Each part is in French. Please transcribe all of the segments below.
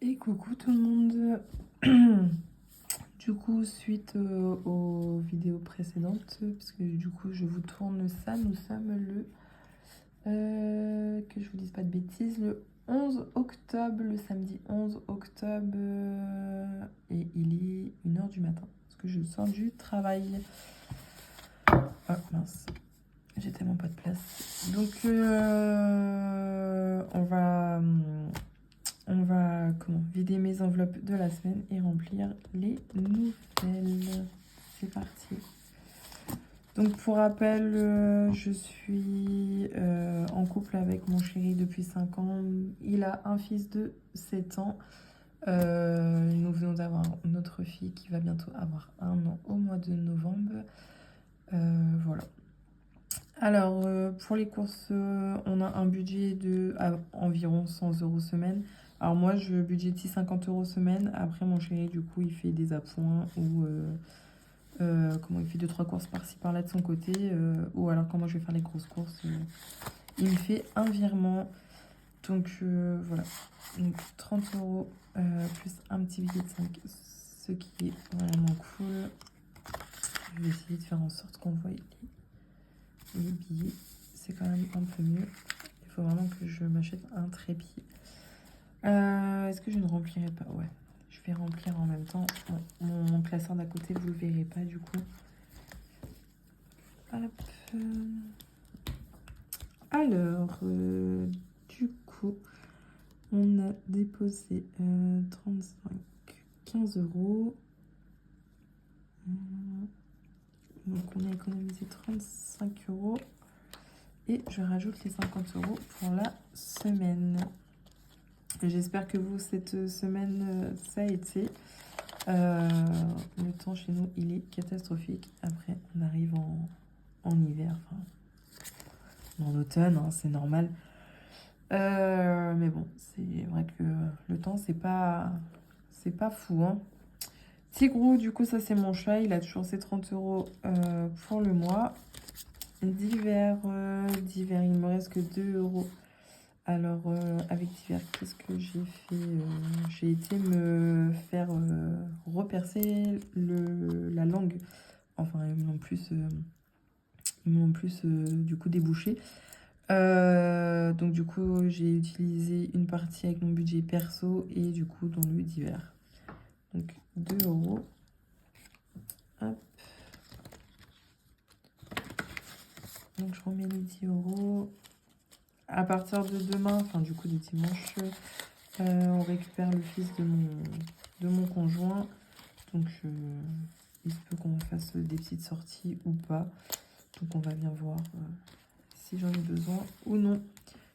Et coucou tout le monde. Du coup, suite aux vidéos précédentes, parce que du coup je vous tourne ça, nous sommes que je vous dise pas de bêtises, le 11 octobre, le samedi 11 octobre, et il est 1h du matin, parce que je sors du travail. Oh mince, j'ai tellement pas de place. Donc on va vider mes enveloppes de la semaine et remplir les nouvelles. C'est parti. Donc pour rappel, je suis en couple avec mon chéri depuis 5 ans. Il a un fils de 7 ans. Nous venons d'avoir notre fille qui va bientôt avoir 1 an au mois de novembre. Voilà. Alors, pour les courses, on a un budget de environ 100 € semaine. Alors moi, je budgétise 50 € semaine. Après, mon chéri, du coup, il fait des appoints ou il fait 2-3 courses par-ci, par-là de son côté. Ou alors, quand moi, je vais faire les grosses courses, il me fait un virement. Donc, voilà. Donc, 30 € plus un petit billet de 5, ce qui est vraiment cool. Je vais essayer de faire en sorte qu'on voit les billets. C'est quand même un peu mieux. Il faut vraiment que je m'achète un trépied. Est-ce que je ne remplirai pas? Ouais, je vais remplir en même temps. Bon, mon classeur d'à côté, vous le verrez pas du coup. Hop. Alors, du coup, on a déposé 15 €. Donc, on a économisé 35 €. Et je rajoute les 50 € pour la semaine. J'espère que vous, cette semaine, ça a été. Le temps chez nous, il est catastrophique. Après, on arrive en hiver, en automne, hein, c'est normal. Mais bon, c'est vrai que le temps, c'est pas fou, hein. Tigrou, du coup, ça c'est mon chat. Il a toujours ses 30 € pour le mois. D'hiver, il me reste que 2 €. Alors, avec divers, qu'est-ce que j'ai fait? J'ai été me faire repercer la langue. Enfin, ils m'ont plus du coup débouché. Donc, du coup, j'ai utilisé une partie avec mon budget perso et du coup dans le divers. Donc, 2 €. Hop. Donc, je remets les 10 €. À partir de demain, enfin du coup de dimanche, on récupère le fils de mon conjoint. Donc il se peut qu'on fasse des petites sorties ou pas. Donc on va bien voir si j'en ai besoin ou non.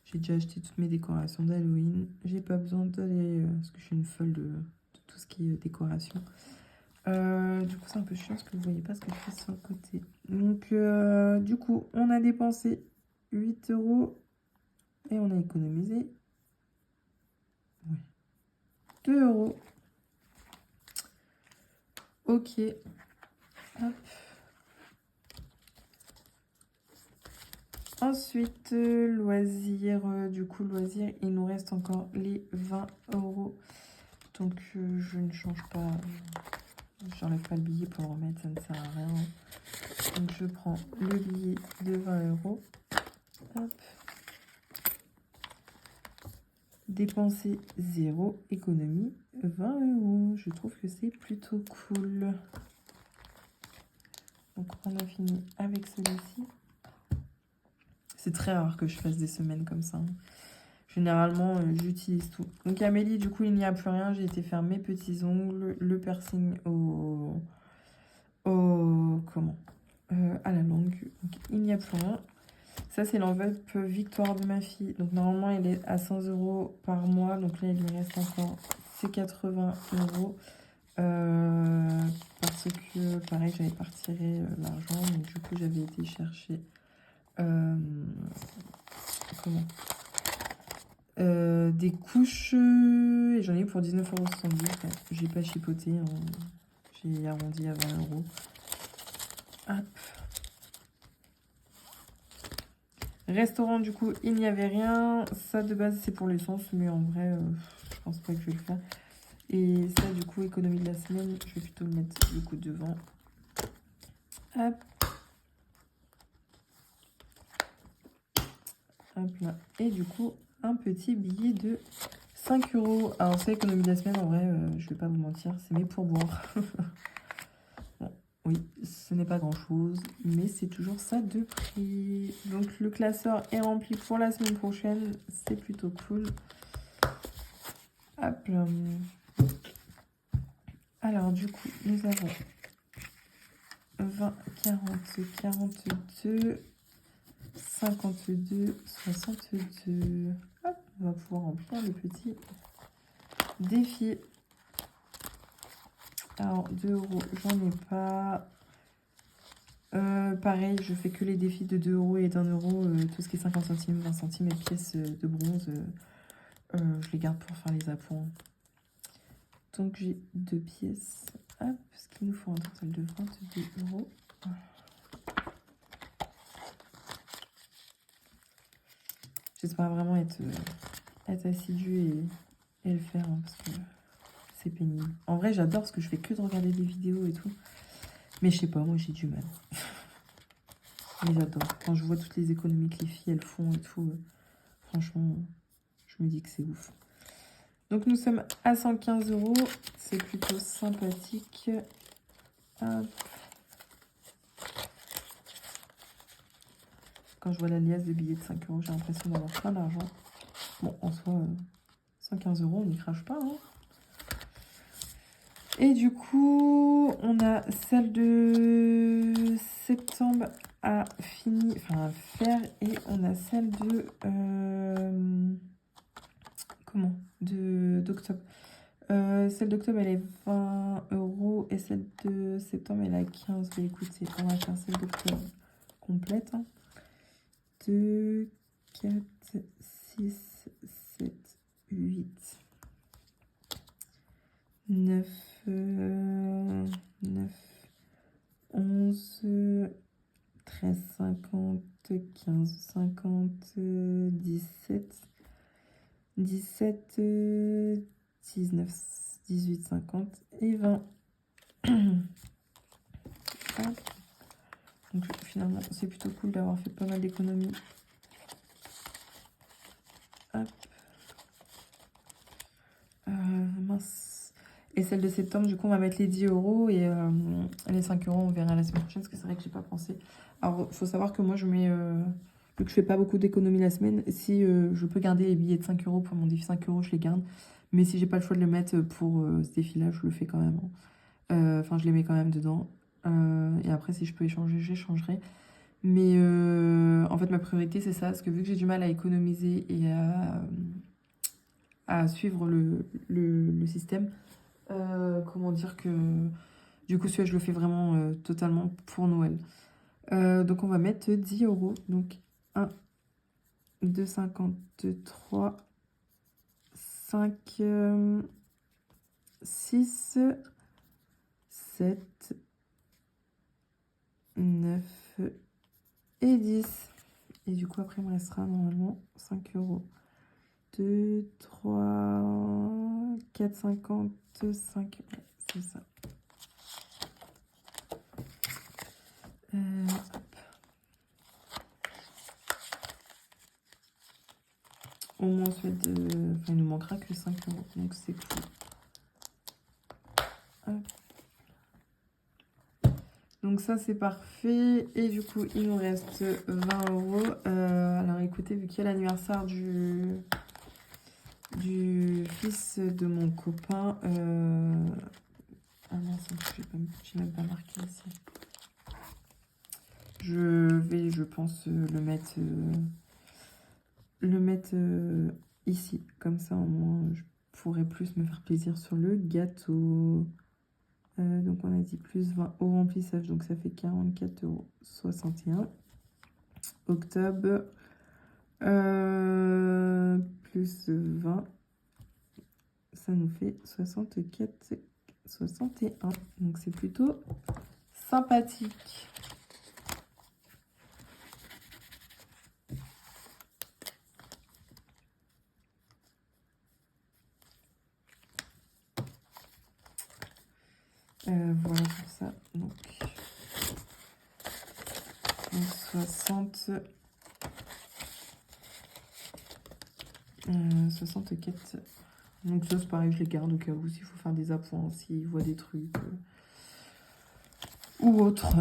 J'ai déjà acheté toutes mes décorations d'Halloween. J'ai pas besoin d'aller, parce que je suis une folle de tout ce qui est décoration. Du coup c'est un peu chiant parce que vous voyez pas ce que je fais sur le côté. Donc du coup on a dépensé 8 € et on a économisé 2 €. Ok. Hop. Ensuite, loisirs. Du coup, loisirs, il nous reste encore les 20 €. Donc, je ne change pas. J'enlève pas le billet pour le remettre, ça ne sert à rien. Donc, je prends le billet de 20 €. Hop. Dépenser 0, économie 20 €. Je trouve que c'est plutôt cool. Donc, on a fini avec celui-ci. C'est très rare que je fasse des semaines comme ça. Généralement, j'utilise tout. Donc, Amélie, du coup, il n'y a plus rien. J'ai été faire mes petits ongles, le piercing à la langue. Donc, il n'y a plus rien. Ça, c'est l'enveloppe victoire de ma fille. Donc, normalement, elle est à 100 € par mois. Donc, là, il lui reste encore ces 80 €. Parce que, pareil, j'avais pas retiré l'argent. Donc, du coup, j'avais été chercher... des couches, et j'en ai eu pour 19,70 €. Ouais. J'ai pas chipoté, hein. J'ai arrondi à 20 €. Hop. Restaurant, du coup, il n'y avait rien. Ça, de base, c'est pour l'essence, mais en vrai, je pense pas que je vais le faire. Et ça, du coup, économie de la semaine, je vais plutôt le mettre du coup devant. Hop. Hop là. Et du coup, un petit billet de 5 €. Alors, ça, économie de la semaine, en vrai, je vais pas vous mentir, c'est mes pourboires. Bon, oui, ce n'est pas grand-chose, mais c'est toujours ça de prix. Donc, le classeur est rempli pour la semaine prochaine. C'est plutôt cool. Hop là. Alors, du coup, nous avons 20, 40, 42, 52, 62. Hop, on va pouvoir remplir le petit défi. Alors, 2 €, j'en ai pas. Pareil, je fais que les défis de 2 € et d'1 €. Tout ce qui est 50 centimes, 20 centimes et pièces de bronze, je les garde pour faire les appoints. Donc, j'ai 2 pièces. Hop, ce qui nous faut un total de 22 €. J'espère vraiment être assidue et le faire, hein, parce que c'est pénible. En vrai, j'adore parce que je fais que de regarder des vidéos et tout. Mais je sais pas, moi j'ai du mal. Mais j'adore. Quand je vois toutes les économies que les filles elles font et tout, franchement, je me dis que c'est ouf. Donc nous sommes à 115 €. C'est plutôt sympathique. Hop. Quand je vois la liasse de billets de 5 €, j'ai l'impression d'avoir plein d'argent. Bon, en soi, 115 €, on n'y crache pas, hein. Et du coup, on a celle de septembre à faire, et on a celle de d'octobre. Celle d'octobre, elle est 20 € et celle de septembre, elle est à 15. Mais écoutez, on va faire celle d'octobre complète, hein. 2, 4, 6, 7, 8, 9, 9, 11, 13, 50, 15, 50, 17, 17, 19, 18, 50 et 20. Donc finalement, c'est plutôt cool d'avoir fait pas mal d'économies. Hop. Mince. Et celle de septembre, du coup, on va mettre les 10 € et les 5 €, on verra la semaine prochaine, parce que c'est vrai que j'ai pas pensé. Alors, il faut savoir que moi, je mets, vu que je fais pas beaucoup d'économies la semaine, si je peux garder les billets de 5 € pour mon défi 5 €, je les garde. Mais si j'ai pas le choix de le mettre pour ce défi-là, je le fais quand même, hein. Enfin, je les mets quand même dedans. Et après, si je peux échanger, j'échangerai. Mais en fait, ma priorité, c'est ça, parce que vu que j'ai du mal à économiser et à suivre le système, comment dire que du coup celui-là je le fais vraiment totalement pour Noël. Donc on va mettre 10 €. Donc 1, 2, 53, 5, 6, 7, 9 et 10. Et du coup après il me restera normalement 5 €. 2, 3, 4, 50, 5. Ouais, c'est ça. Au moins, il nous manquera que 5 €, donc c'est cool. Hop. Donc ça, c'est parfait. Et du coup, il nous reste 20 €. Alors écoutez, vu qu'il y a l'anniversaire du fils de mon copain... Ah non, j'ai même pas marqué ici. Je vais, je pense, le mettre ici. Comme ça, au moins, je pourrais plus me faire plaisir sur le gâteau. Donc, on a dit plus 20 au remplissage. Donc, ça fait 44,61 €. Octobre, plus 20. Ça nous fait 64,61 €. Donc, c'est plutôt sympathique. Voilà pour ça. Donc 60 64. Donc ça c'est pareil, je les garde au cas où s'il faut faire des appoints, s'ils voient des trucs ou autre.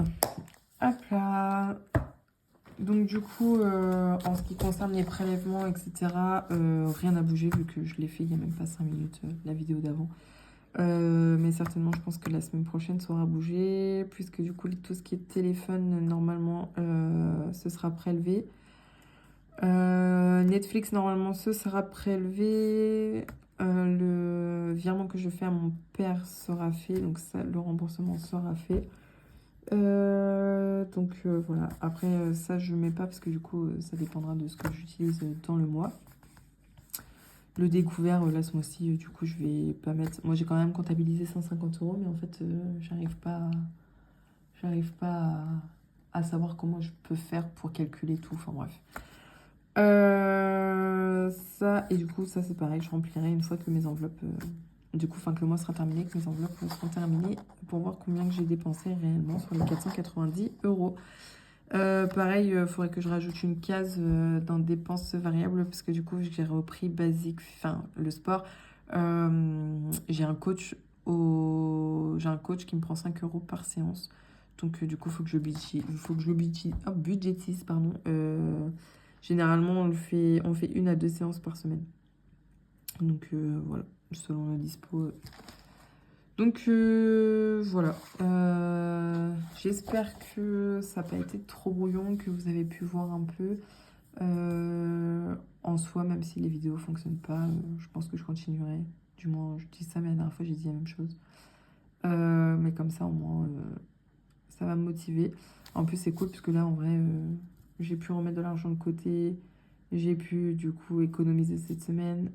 Hop là. Donc du coup, en ce qui concerne les prélèvements, etc., rien n'a bougé vu que je l'ai fait il n'y a même pas 5 minutes, la vidéo d'avant. Mais certainement, je pense que la semaine prochaine, ça aura bougé, puisque du coup, tout ce qui est téléphone, normalement, ce sera prélevé. Netflix, normalement, ce sera prélevé. Le virement que je fais à mon père sera fait, donc ça, le remboursement sera fait. Voilà, après ça je mets pas parce que du coup ça dépendra de ce que j'utilise dans le mois. Le découvert là ce mois-ci du coup je vais pas mettre, moi j'ai quand même comptabilisé 150 € mais en fait j'arrive pas à savoir comment je peux faire pour calculer tout, enfin bref. Ça et du coup ça c'est pareil, je remplirai une fois que mes enveloppes du coup, que le mois sera terminé, que mes enveloppes seront terminées pour voir combien que j'ai dépensé réellement sur les 490 €. Pareil, il faudrait que je rajoute une case dans dépenses variables parce que du coup, j'ai repris basique, enfin le sport. J'ai un coach qui me prend 5 € par séance. Donc du coup, il faut que je budgétise, pardon. Généralement, on fait 1 à 2 séances par semaine. Donc voilà, selon le dispo. Donc voilà, j'espère que ça n'a pas été trop brouillon, que vous avez pu voir un peu. En soi, même si les vidéos ne fonctionnent pas, je pense que je continuerai. Du moins, je dis ça, mais la dernière fois, j'ai dit la même chose. Mais comme ça, au moins, ça va me motiver. En plus, c'est cool, parce que là, en vrai, j'ai pu remettre de l'argent de côté. J'ai pu, du coup, économiser cette semaine.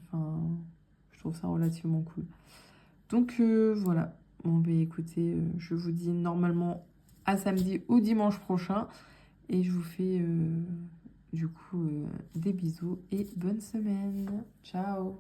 Enfin, je trouve ça relativement cool. Donc voilà, bon bah écoutez, je vous dis normalement à samedi ou dimanche prochain. Et je vous fais du coup des bisous et bonne semaine. Ciao!